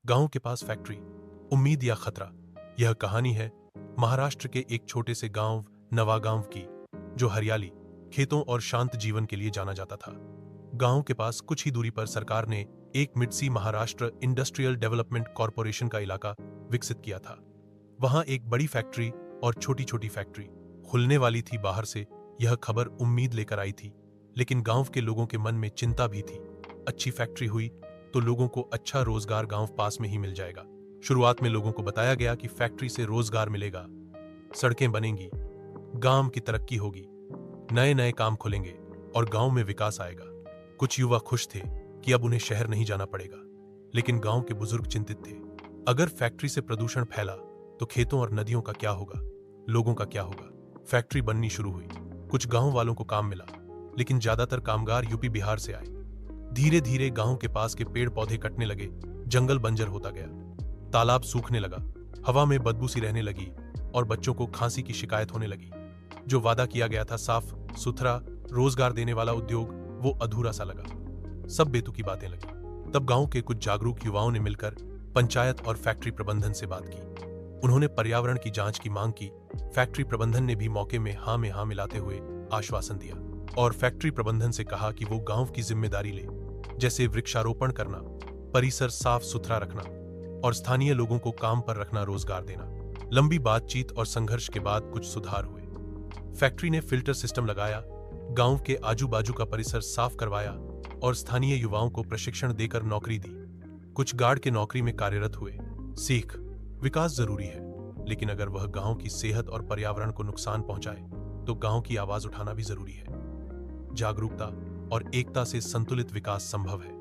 गांव के पास फैक्ट्री, उम्मीद या खतरा। यह कहानी है महाराष्ट्र के एक छोटे से गांव नवागांव की, जो हरियाली, खेतों और शांत जीवन के लिए जाना जाता था। गांव के पास कुछ ही दूरी पर सरकार ने एक मिडसी महाराष्ट्र इंडस्ट्रियल डेवलपमेंट कॉरपोरेशन का इलाका विकसित किया था। वहां एक बड़ी फैक्ट्री और छोटी छोटी फैक्ट्री खुलने वाली थी। बाहर से यह खबर उम्मीद लेकर आई थी, लेकिन गांव के लोगों के मन में चिंता भी थी। अच्छी फैक्ट्री हुई तो लोगों को अच्छा रोजगार गांव पास में ही मिल जाएगा। शुरुआत में लोगों को बताया गया कि फैक्ट्री से रोजगार मिलेगा, सड़कें बनेंगी, गांव की तरक्की होगी, नए नए काम खुलेंगे और गांव में विकास आएगा। कुछ युवा खुश थे कि अब उन्हें शहर नहीं जाना पड़ेगा, लेकिन गांव के बुजुर्ग चिंतित थे। अगर फैक्ट्री से प्रदूषण फैला तो खेतों और नदियों का क्या होगा, लोगों का क्या होगा। फैक्ट्री बननी शुरू हुई, कुछ गांव वालों को काम मिला, लेकिन ज्यादातर कामगार यूपी बिहार से आए। धीरे धीरे गांव के पास के पेड़ पौधे कटने लगे, जंगल बंजर होता गया, तालाब सूखने लगा, हवा में बदबू सी रहने लगी और बच्चों को खांसी की शिकायत होने लगी। जो वादा किया गया था, साफ सुथरा रोजगार देने वाला उद्योग, वो अधूरा सा लगा। सब बेतुकी बातें लगी। तब गांव के कुछ जागरूक युवाओं ने मिलकर पंचायत और फैक्ट्री प्रबंधन से बात की। उन्होंने पर्यावरण की जांच की मांग की। फैक्ट्री प्रबंधन ने भी मौके में हाँ में हाँ मिलाते हुए आश्वासन दिया और फैक्ट्री प्रबंधन से कहा कि वो गांव की जिम्मेदारी ले, जैसे वृक्षारोपण करना, परिसर साफ सुथरा रखना और स्थानीय लोगों को काम पर रखना, रोजगार देना। लंबी बातचीत और संघर्ष के बाद कुछ सुधार हुए। फैक्ट्री ने फिल्टर सिस्टम लगाया, गांव के आजू बाजू का परिसर साफ करवाया और स्थानीय युवाओं को प्रशिक्षण देकर नौकरी दी। कुछ गार्ड के नौकरी में कार्यरत हुए। सीख, विकास जरूरी है, लेकिन अगर वह गांव की सेहत और पर्यावरण को नुकसान पहुंचाए तो गांव की आवाज उठाना भी जरूरी है। जागरूकता और एकता से संतुलित विकास संभव है।